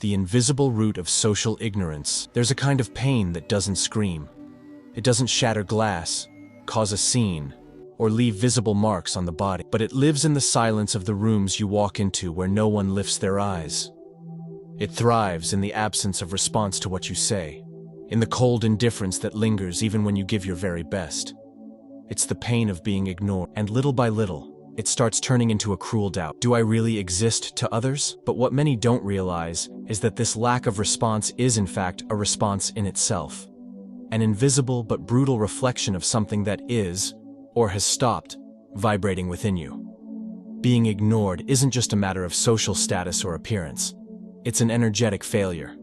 the invisible root of social ignorance. There's a kind of pain that doesn't scream. It doesn't shatter glass, cause a scene, or leave visible marks on the body, but it lives in the silence of the rooms you walk into where no one lifts their eyes. It thrives in the absence of response to what you say, in the cold indifference that lingers even when you give your very best. It's the pain of being ignored, and little by little, it starts turning into a cruel doubt. Do I really exist to others? But what many don't realize is that this lack of response is in fact a response in itself. An invisible but brutal reflection of something that is, or has stopped, vibrating within you. Being ignored isn't just a matter of social status or appearance. It's an energetic failure,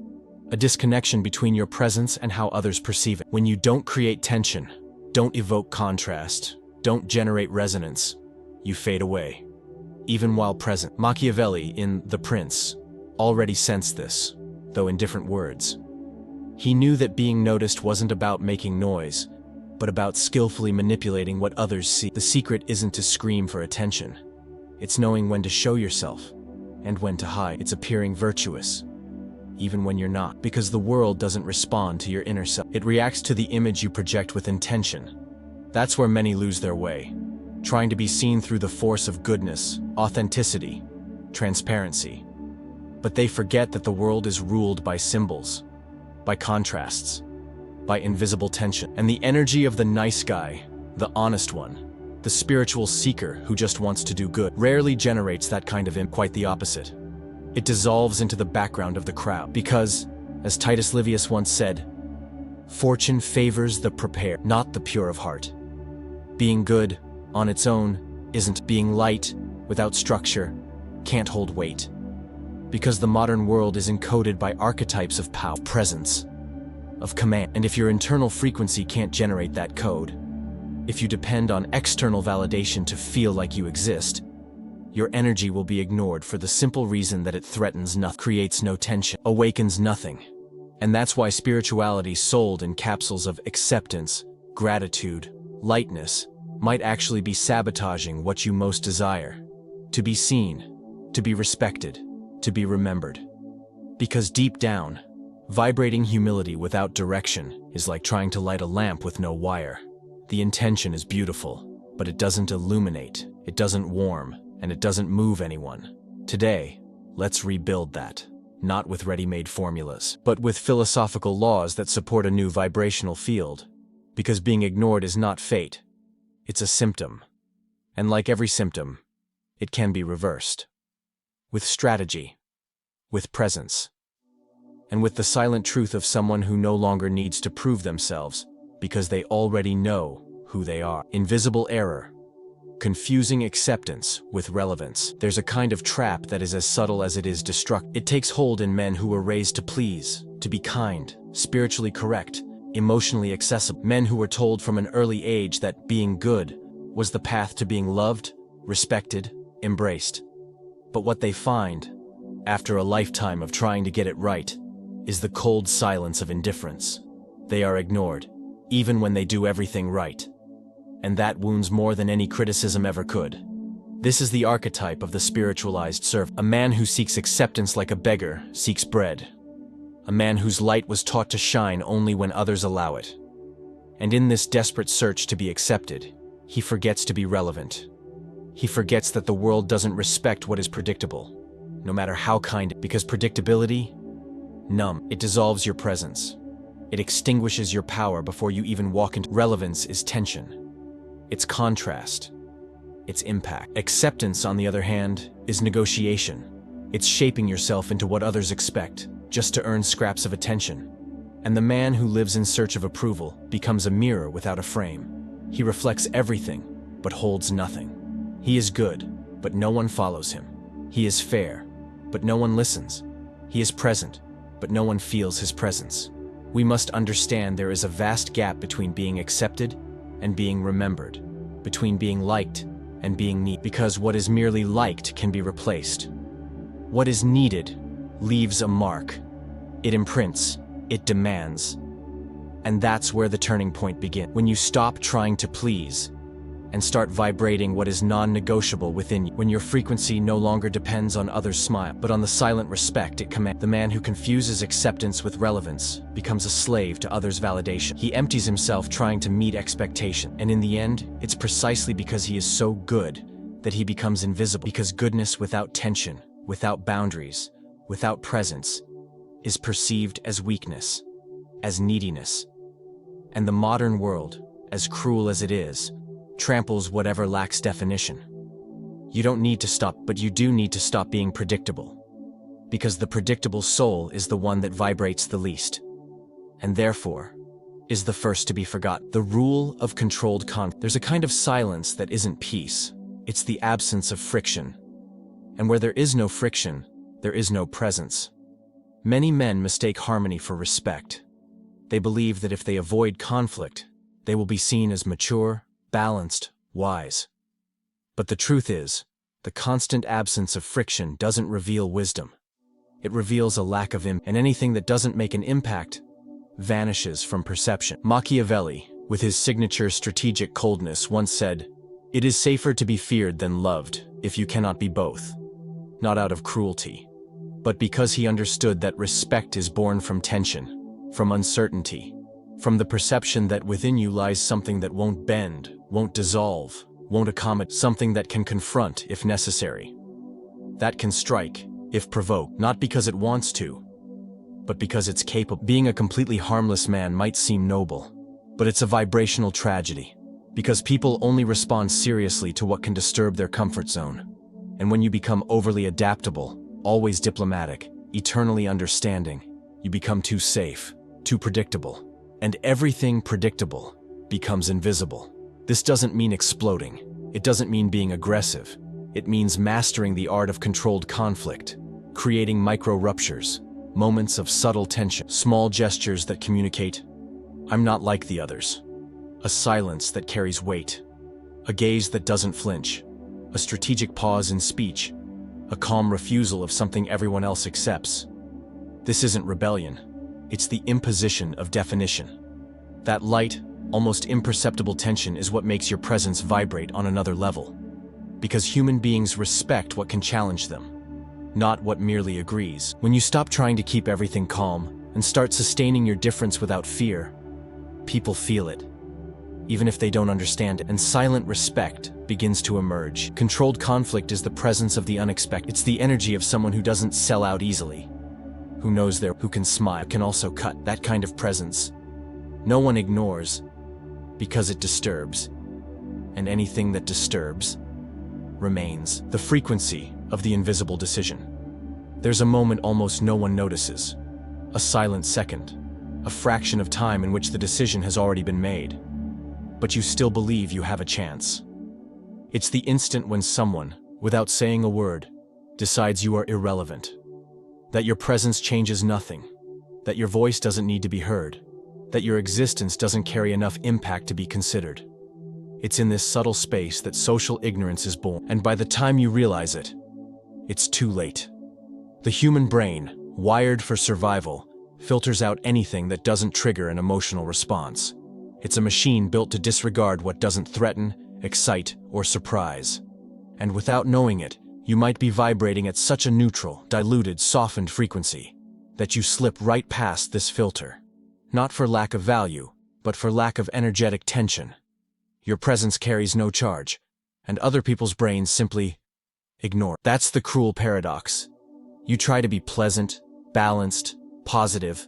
a disconnection between your presence and how others perceive it. When you don't create tension, don't evoke contrast, don't generate resonance, you fade away, even while present. Machiavelli, in The Prince, already sensed this, though in different words. He knew that being noticed wasn't about making noise, but about skillfully manipulating what others see. The secret isn't to scream for attention. It's knowing when to show yourself, and when to hide. It's appearing virtuous, even when you're not, because the world doesn't respond to your inner self. It reacts to the image you project with intention. That's where many lose their way, trying to be seen through the force of goodness, authenticity, transparency. But they forget that the world is ruled by symbols, by contrasts, by invisible tension. And the energy of the nice guy, the honest one, the spiritual seeker who just wants to do good, rarely generates that kind of quite the opposite. It dissolves into the background of the crowd because, as Titus Livius once said, fortune favors the prepared, not the pure of heart. Being good, on its own, isn't. Being light, without structure, can't hold weight. Because the modern world is encoded by archetypes of power, presence, of command. And if your internal frequency can't generate that code, if you depend on external validation to feel like you exist, your energy will be ignored for the simple reason that it threatens nothing, creates no tension, awakens nothing. And that's why spirituality sold in capsules of acceptance, gratitude, lightness, might actually be sabotaging what you most desire: to be seen, to be respected, to be remembered. Because deep down, vibrating humility without direction is like trying to light a lamp with no wire. The intention is beautiful, but it doesn't illuminate, it doesn't warm, and it doesn't move anyone. Today, let's rebuild that, not with ready-made formulas, but with philosophical laws that support a new vibrational field. Because being ignored is not fate, it's a symptom. And like every symptom, it can be reversed. With strategy, with presence, and with the silent truth of someone who no longer needs to prove themselves because they already know who they are. Invisible error, confusing acceptance with relevance. There's a kind of trap that is as subtle as it is destructive. It takes hold in men who were raised to please, to be kind, spiritually correct, emotionally accessible. Men who were told from an early age that being good was the path to being loved, respected, embraced. But what they find, after a lifetime of trying to get it right, is the cold silence of indifference. They are ignored, even when they do everything right. And that wounds more than any criticism ever could. This is the archetype of the spiritualized servant. A man who seeks acceptance like a beggar seeks bread. A man whose light was taught to shine only when others allow it. And in this desperate search to be accepted, he forgets to be relevant. He forgets that the world doesn't respect what is predictable, no matter how kind, because predictability, numb. It dissolves your presence. It extinguishes your power before you even walk into. Relevance is tension. It's contrast. It's impact. Acceptance, on the other hand, is negotiation. It's shaping yourself into what others expect, just to earn scraps of attention. And the man who lives in search of approval becomes a mirror without a frame. He reflects everything, but holds nothing. He is good, but no one follows him. He is fair, but no one listens. He is present, but no one feels his presence. We must understand there is a vast gap between being accepted and being remembered, between being liked and being needed, because what is merely liked can be replaced. What is needed leaves a mark. It imprints, it demands. And that's where the turning point begins. When you stop trying to please and start vibrating what is non-negotiable within you. When your frequency no longer depends on others' smile, but on the silent respect it commands. The man who confuses acceptance with relevance becomes a slave to others' validation. He empties himself trying to meet expectation, and in the end, it's precisely because he is so good that he becomes invisible. Because goodness without tension, without boundaries, without presence, is perceived as weakness, as neediness. And the modern world, as cruel as it is, tramples whatever lacks definition. You don't need to stop, but you do need to stop being predictable. Because the predictable soul is the one that vibrates the least, and therefore is the first to be forgotten. The rule of controlled conflict. There's a kind of silence that isn't peace. It's the absence of friction. And where there is no friction, there is no presence. Many men mistake harmony for respect. They believe that if they avoid conflict, they will be seen as mature, balanced, wise. But the truth is, the constant absence of friction doesn't reveal wisdom. It reveals a lack of impact, and anything that doesn't make an impact vanishes from perception. Machiavelli, with his signature strategic coldness, once said, "It is safer to be feared than loved if you cannot be both." Not out of cruelty, but because he understood that respect is born from tension, from uncertainty, from the perception that within you lies something that won't bend, won't dissolve, won't accommodate, something that can confront if necessary, that can strike if provoked, not because it wants to, but because it's capable. Being a completely harmless man might seem noble, but it's a vibrational tragedy, because people only respond seriously to what can disturb their comfort zone. And when you become overly adaptable, always diplomatic, eternally understanding, you become too safe, too predictable, and everything predictable becomes invisible. This doesn't mean exploding. It doesn't mean being aggressive. It means mastering the art of controlled conflict, creating micro-ruptures, moments of subtle tension, small gestures that communicate, "I'm not like the others," a silence that carries weight, a gaze that doesn't flinch, a strategic pause in speech, a calm refusal of something everyone else accepts. This isn't rebellion. It's the imposition of definition. That light, almost imperceptible tension is what makes your presence vibrate on another level. Because human beings respect what can challenge them, not what merely agrees. When you stop trying to keep everything calm and start sustaining your difference without fear, people feel it, even if they don't understand it, and silent respect begins to emerge. Controlled conflict is the presence of the unexpected. It's the energy of someone who doesn't sell out easily, who knows who can smile, can also cut. That kind of presence no one ignores, because it disturbs, and anything that disturbs remains. The frequency of the invisible decision. There's a moment almost no one notices, a silent second, a fraction of time in which the decision has already been made, but you still believe you have a chance. It's the instant when someone, without saying a word, decides you are irrelevant, that your presence changes nothing, that your voice doesn't need to be heard, that your existence doesn't carry enough impact to be considered. It's in this subtle space that social ignorance is born, and by the time you realize it, it's too late. The human brain, wired for survival, filters out anything that doesn't trigger an emotional response. It's a machine built to disregard what doesn't threaten, excite, or surprise. And without knowing it, you might be vibrating at such a neutral, diluted, softened frequency that you slip right past this filter. Not for lack of value, but for lack of energetic tension. Your presence carries no charge, and other people's brains simply ignore. That's the cruel paradox. You try to be pleasant, balanced, positive,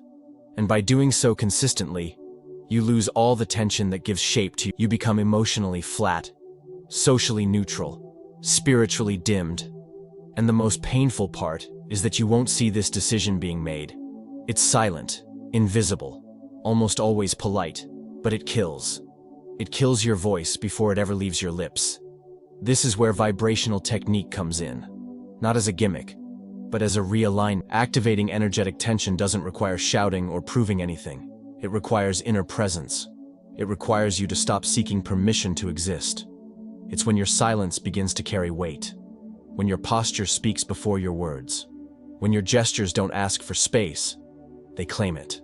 and by doing so consistently, you lose all the tension that gives shape to you. You become emotionally flat, socially neutral, spiritually dimmed. And the most painful part is that you won't see this decision being made. It's silent, invisible, almost always polite, but it kills. It kills your voice before it ever leaves your lips. This is where vibrational technique comes in, not as a gimmick, but as a realignment. Activating energetic tension doesn't require shouting or proving anything. It requires inner presence. It requires you to stop seeking permission to exist. It's when your silence begins to carry weight, when your posture speaks before your words, when your gestures don't ask for space, they claim it.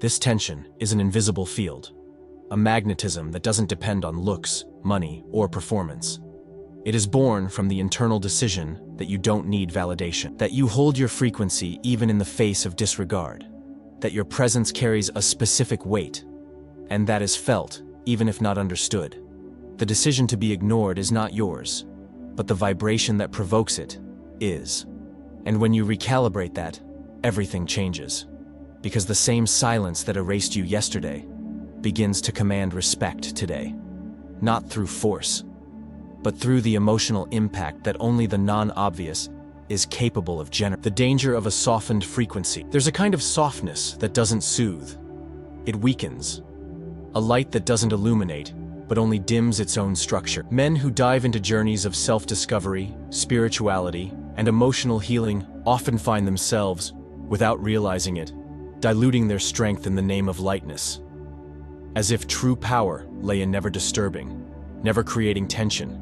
This tension is an invisible field, a magnetism that doesn't depend on looks, money, or performance. It is born from the internal decision that you don't need validation, that you hold your frequency even in the face of disregard, that your presence carries a specific weight, and that is felt even if not understood. The decision to be ignored is not yours, but the vibration that provokes it is. And when you recalibrate that, everything changes, because the same silence that erased you yesterday begins to command respect today, not through force, but through the emotional impact that only the non-obvious is capable of generating. The danger of a softened frequency. There's a kind of softness that doesn't soothe. It weakens. A light that doesn't illuminate, but only dims its own structure. Men who dive into journeys of self-discovery, spirituality, and emotional healing often find themselves, without realizing it, diluting their strength in the name of lightness. As if true power lay in never disturbing, never creating tension,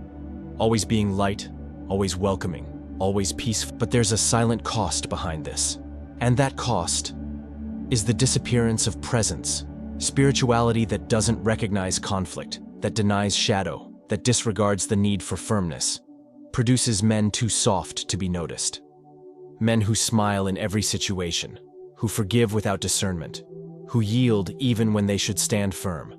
always being light, always welcoming, always peaceful. But there's a silent cost behind this. And that cost is the disappearance of presence, spirituality that doesn't recognize conflict, that denies shadow, that disregards the need for firmness, produces men too soft to be noticed. Men who smile in every situation, who forgive without discernment, who yield even when they should stand firm.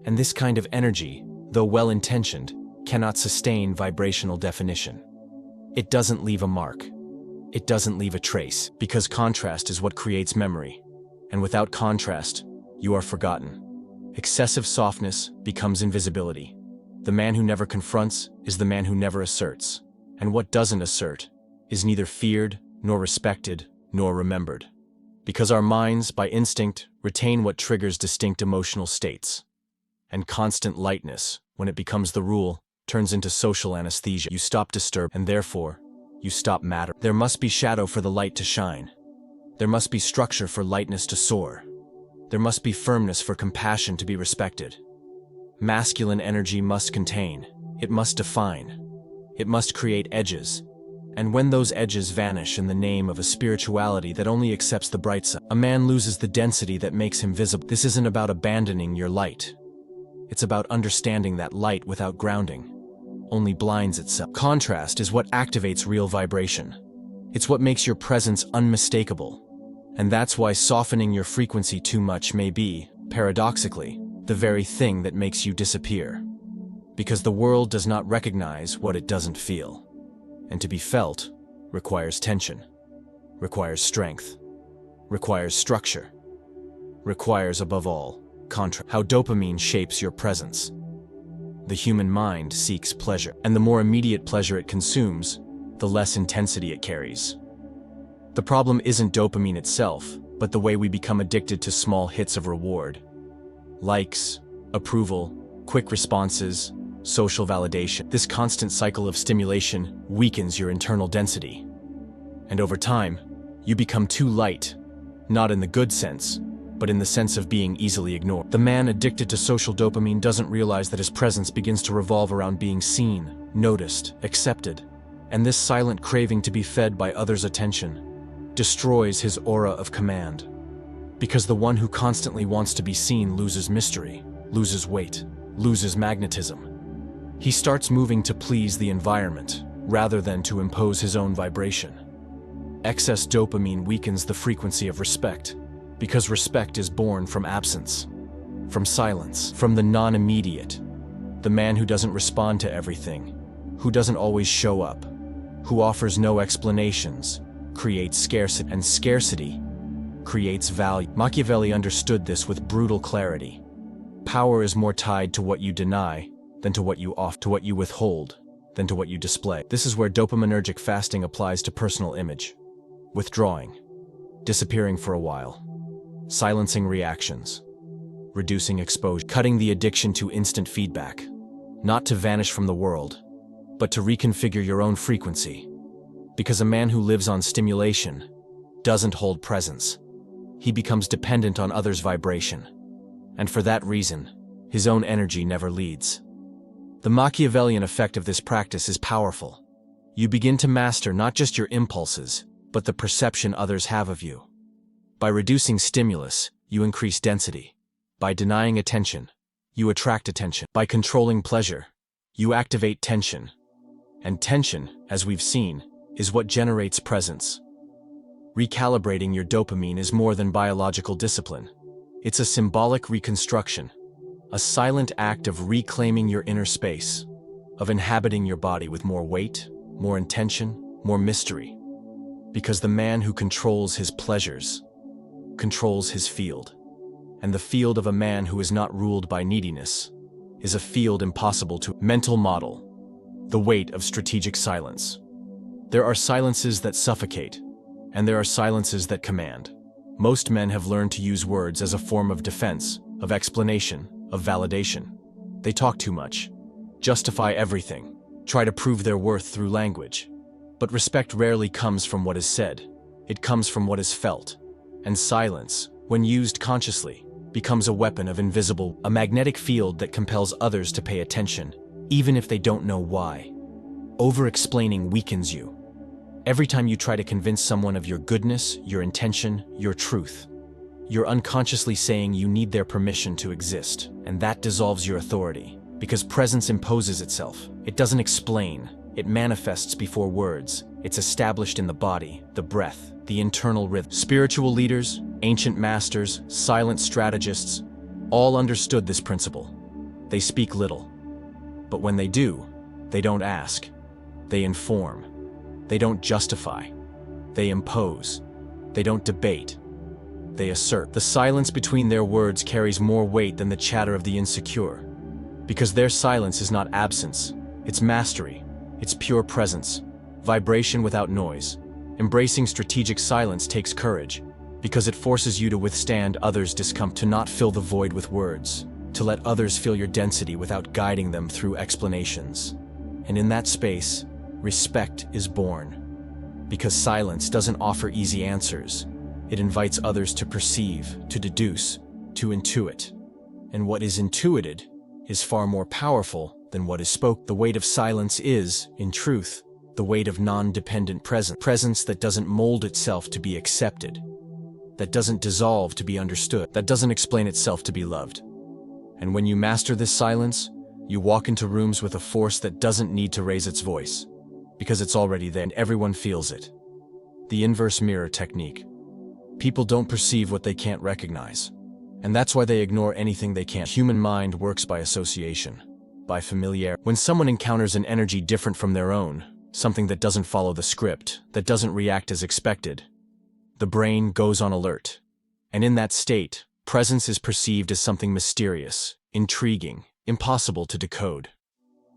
And this kind of energy, though well-intentioned, cannot sustain vibrational definition. It doesn't leave a mark. It doesn't leave a trace, because contrast is what creates memory. And without contrast, you are forgotten. Excessive softness becomes invisibility. The man who never confronts is the man who never asserts. And what doesn't assert is neither feared, nor respected, nor remembered. Because our minds, by instinct, retain what triggers distinct emotional states. And constant lightness, when it becomes the rule, turns into social anesthesia. You stop disturbing, and therefore, you stop mattering. There must be shadow for the light to shine. There must be structure for lightness to soar. There must be firmness for compassion to be respected. Masculine energy must contain. It must define. It must create edges. And when those edges vanish in the name of a spirituality that only accepts the bright side, a man loses the density that makes him visible. This isn't about abandoning your light. It's about understanding that light without grounding only blinds itself. Contrast is what activates real vibration. It's what makes your presence unmistakable. And that's why softening your frequency too much may be, paradoxically, the very thing that makes you disappear. Because the world does not recognize what it doesn't feel. And to be felt requires tension, requires strength, requires structure, requires above all, contrast. How dopamine shapes your presence. The human mind seeks pleasure, and the more immediate pleasure it consumes, the less intensity it carries. The problem isn't dopamine itself, but the way we become addicted to small hits of reward. Likes, approval, quick responses, social validation. This constant cycle of stimulation weakens your internal density. And over time, you become too light, not in the good sense, but in the sense of being easily ignored. The man addicted to social dopamine doesn't realize that his presence begins to revolve around being seen, noticed, accepted. And this silent craving to be fed by others' attention destroys his aura of command. Because the one who constantly wants to be seen loses mystery, loses weight, loses magnetism. He starts moving to please the environment, rather than to impose his own vibration. Excess dopamine weakens the frequency of respect, because respect is born from absence, from silence, from the non-immediate. The man who doesn't respond to everything, who doesn't always show up, who offers no explanations, creates scarcity, and scarcity creates value. Machiavelli understood this with brutal clarity. Power is more tied to what you deny than to what you offer, to what you withhold than to what you display. This is where dopaminergic fasting applies to personal image. Withdrawing, disappearing for a while, silencing reactions, reducing exposure, cutting the addiction to instant feedback, not to vanish from the world, but to reconfigure your own frequency. Because a man who lives on stimulation doesn't hold presence. He becomes dependent on others' vibration. And for that reason, his own energy never leads. The Machiavellian effect of this practice is powerful. You begin to master not just your impulses, but the perception others have of you. By reducing stimulus, you increase density. By denying attention, you attract attention. By controlling pleasure, you activate tension. And tension, as we've seen, is what generates presence. Recalibrating your dopamine is more than biological discipline. It's a symbolic reconstruction, a silent act of reclaiming your inner space, of inhabiting your body with more weight, more intention, more mystery. Because the man who controls his pleasures controls his field. And the field of a man who is not ruled by neediness is a field impossible to mental model. The weight of strategic silence. There are silences that suffocate, and there are silences that command. Most men have learned to use words as a form of defense, of explanation, of validation. They talk too much, justify everything, try to prove their worth through language. But respect rarely comes from what is said. It comes from what is felt. And silence, when used consciously, becomes a weapon of invisible, a magnetic field that compels others to pay attention, even if they don't know why. Over-explaining weakens you. Every time you try to convince someone of your goodness, your intention, your truth, you're unconsciously saying you need their permission to exist, and that dissolves your authority. Because presence imposes itself. It doesn't explain. It manifests before words. It's established in the body, the breath, the internal rhythm. Spiritual leaders, ancient masters, silent strategists, all understood this principle. They speak little. But when they do, they don't ask. They inform. They don't justify. They impose. They don't debate. They assert. The silence between their words carries more weight than the chatter of the insecure. Because their silence is not absence, it's mastery, it's pure presence, vibration without noise. Embracing strategic silence takes courage, because it forces you to withstand others' discomfort, to not fill the void with words, to let others feel your density without guiding them through explanations. And in that space, respect is born. Because silence doesn't offer easy answers. It invites others to perceive, to deduce, to intuit. And what is intuited is far more powerful than what is spoken. The weight of silence is, in truth, the weight of non-dependent presence. Presence that doesn't mold itself to be accepted, that doesn't dissolve to be understood, that doesn't explain itself to be loved. And when you master this silence, you walk into rooms with a force that doesn't need to raise its voice, because it's already there and everyone feels it. The inverse mirror technique. People don't perceive what they can't recognize. And that's why they ignore anything they can't. Human mind works by association, by familiarity. When someone encounters an energy different from their own, something that doesn't follow the script, that doesn't react as expected, the brain goes on alert. And in that state, presence is perceived as something mysterious, intriguing, impossible to decode.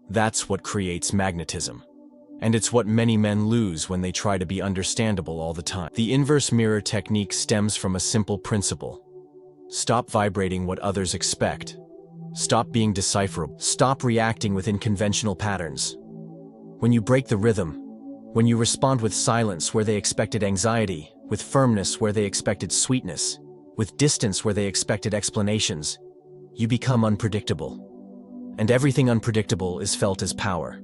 That's what creates magnetism. And it's what many men lose when they try to be understandable all the time. The inverse mirror technique stems from a simple principle. Stop vibrating what others expect. Stop being decipherable. Stop reacting within conventional patterns. When you break the rhythm, when you respond with silence where they expected anxiety, with firmness where they expected sweetness, with distance where they expected explanations, you become unpredictable. And everything unpredictable is felt as power.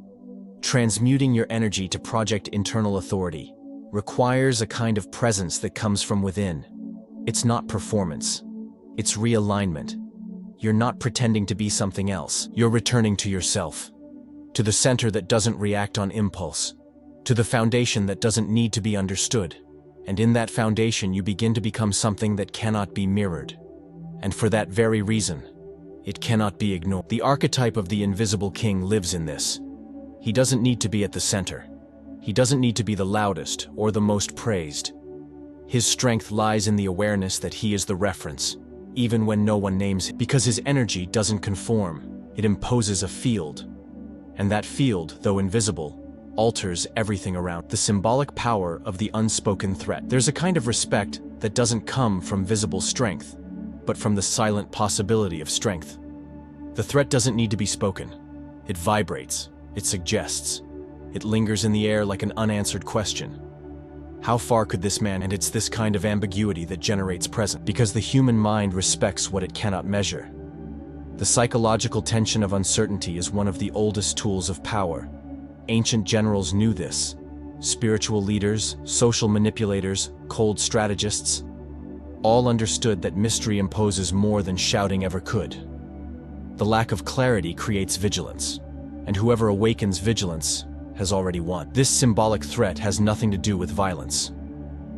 Transmuting your energy to project internal authority requires a kind of presence that comes from within. It's not performance. It's realignment. You're not pretending to be something else. You're returning to yourself, to the center that doesn't react on impulse, to the foundation that doesn't need to be understood. And in that foundation, you begin to become something that cannot be mirrored. And for that very reason, it cannot be ignored. The archetype of the invisible king lives in this. He doesn't need to be at the center. He doesn't need to be the loudest or the most praised. His strength lies in the awareness that he is the reference, even when no one names him. Because his energy doesn't conform, it imposes a field. And that field, though invisible, alters everything around. The symbolic power of the unspoken threat. There's a kind of respect that doesn't come from visible strength, but from the silent possibility of strength. The threat doesn't need to be spoken. It vibrates, it suggests, it lingers in the air like an unanswered question. How far could this man? And it's this kind of ambiguity that generates presence, because the human mind respects what it cannot measure. The psychological tension of uncertainty is one of the oldest tools of power. Ancient generals knew this. Spiritual leaders, social manipulators, cold strategists, all understood that mystery imposes more than shouting ever could. The lack of clarity creates vigilance, and whoever awakens vigilance has already won. This symbolic threat has nothing to do with violence.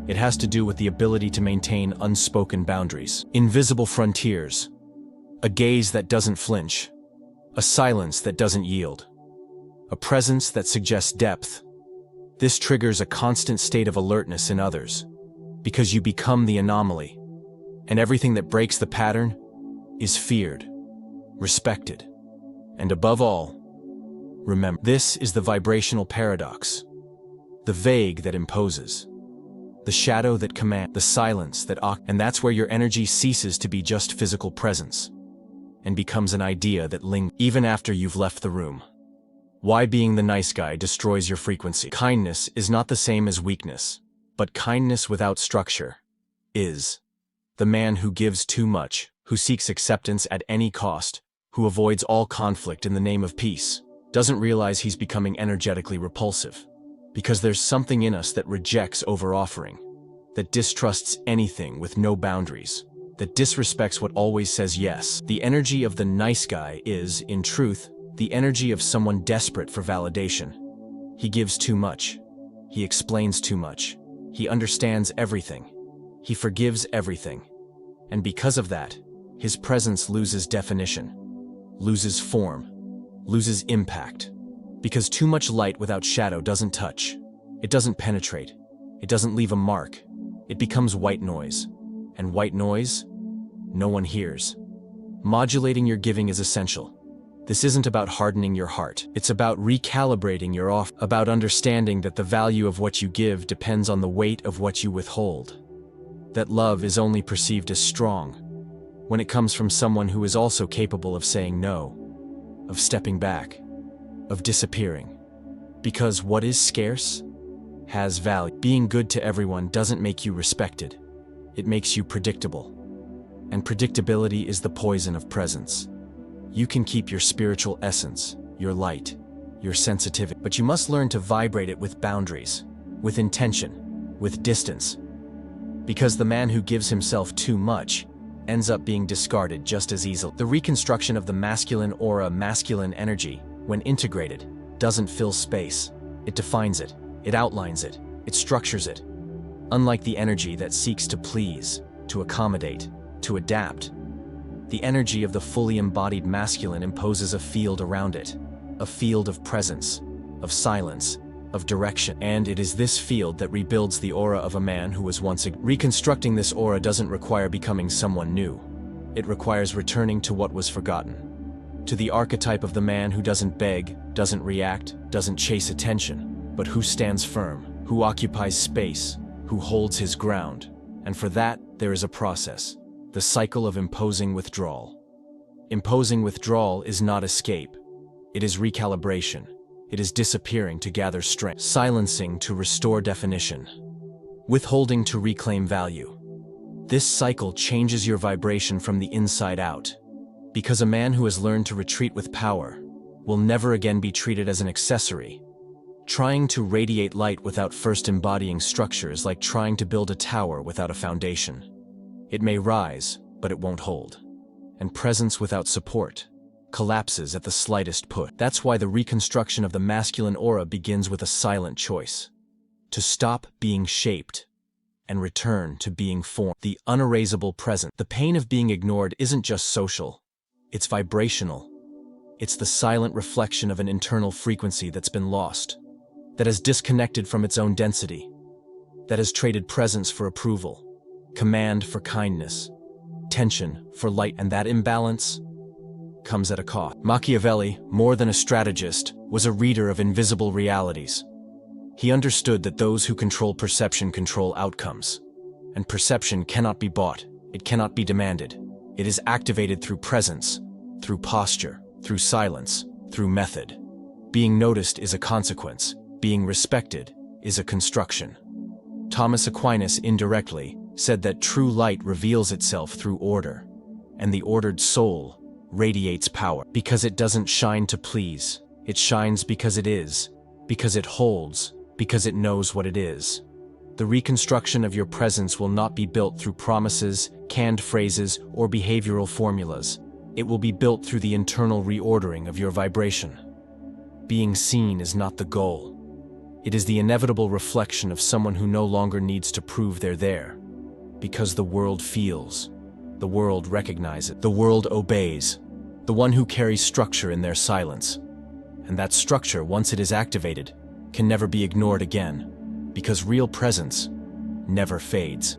It has to do with the ability to maintain unspoken boundaries, invisible frontiers, a gaze that doesn't flinch, a silence that doesn't yield, a presence that suggests depth. This triggers a constant state of alertness in others, because you become the anomaly, and everything that breaks the pattern is feared, respected, and above all, remember. This is the vibrational paradox, the vague that imposes, the shadow that commands, the silence that and that's where your energy ceases to be just physical presence and becomes an idea that lingers even after you've left the room. Why being the nice guy destroys your frequency. Kindness is not the same as weakness, but kindness without structure is. The man who gives too much, who seeks acceptance at any cost, who avoids all conflict in the name of peace, doesn't realize he's becoming energetically repulsive. Because there's something in us that rejects over-offering, that distrusts anything with no boundaries, that disrespects what always says yes. The energy of the nice guy is, in truth, the energy of someone desperate for validation. He gives too much. He explains too much. He understands everything. He forgives everything. And because of that, his presence loses definition, loses form, loses impact. Because too much light without shadow doesn't touch. It doesn't penetrate. It doesn't leave a mark. It becomes white noise. And white noise, no one hears. Modulating your giving is essential. This isn't about hardening your heart. It's about recalibrating your offer, about understanding that the value of what you give depends on the weight of what you withhold. That love is only perceived as strong when it comes from someone who is also capable of saying no, of stepping back, of disappearing. Because what is scarce has value. Being good to everyone doesn't make you respected. It makes you predictable. And predictability is the poison of presence. You can keep your spiritual essence, your light, your sensitivity, but you must learn to vibrate it with boundaries, with intention, with distance. Because the man who gives himself too much ends up being discarded just as easily. The reconstruction of the masculine aura, masculine energy, when integrated, doesn't fill space. It defines it, it outlines it, it structures it. Unlike the energy that seeks to please, to accommodate, to adapt, the energy of the fully embodied masculine imposes a field around it, a field of presence, of silence, of direction. And it is this field that rebuilds the aura of a man who was once reconstructing this aura doesn't require becoming someone new. It requires returning to what was forgotten, to the archetype of the man who doesn't beg, doesn't react, doesn't chase attention, but who stands firm, who occupies space, who holds his ground. And for that, there is a process. The cycle of imposing withdrawal. Imposing withdrawal is not escape. It is recalibration. It is disappearing to gather strength. Silencing to restore definition. Withholding to reclaim value. This cycle changes your vibration from the inside out. Because a man who has learned to retreat with power will never again be treated as an accessory. Trying to radiate light without first embodying structure is like trying to build a tower without a foundation. It may rise, but it won't hold. And presence without support collapses at the slightest push. That's why the reconstruction of the masculine aura begins with a silent choice. To stop being shaped and return to being formed. The unerasable present. The pain of being ignored isn't just social. It's vibrational. It's the silent reflection of an internal frequency that's been lost, that has disconnected from its own density, that has traded presence for approval, command for kindness, tension for light, and that imbalance comes at a cost. Machiavelli, more than a strategist, was a reader of invisible realities. He understood that those who control perception control outcomes, and perception cannot be bought, it cannot be demanded. It is activated through presence, through posture, through silence, through method. Being noticed is a consequence, being respected is a construction. Thomas Aquinas indirectly said that true light reveals itself through order, and the ordered soul radiates power. Because it doesn't shine to please, it shines because it is, because it holds, because it knows what it is. The reconstruction of your presence will not be built through promises, canned phrases, or behavioral formulas. It will be built through the internal reordering of your vibration. Being seen is not the goal. It is the inevitable reflection of someone who no longer needs to prove they're there. Because the world feels, the world recognizes, the world obeys, the one who carries structure in their silence. And that structure, once it is activated, can never be ignored again, because real presence never fades.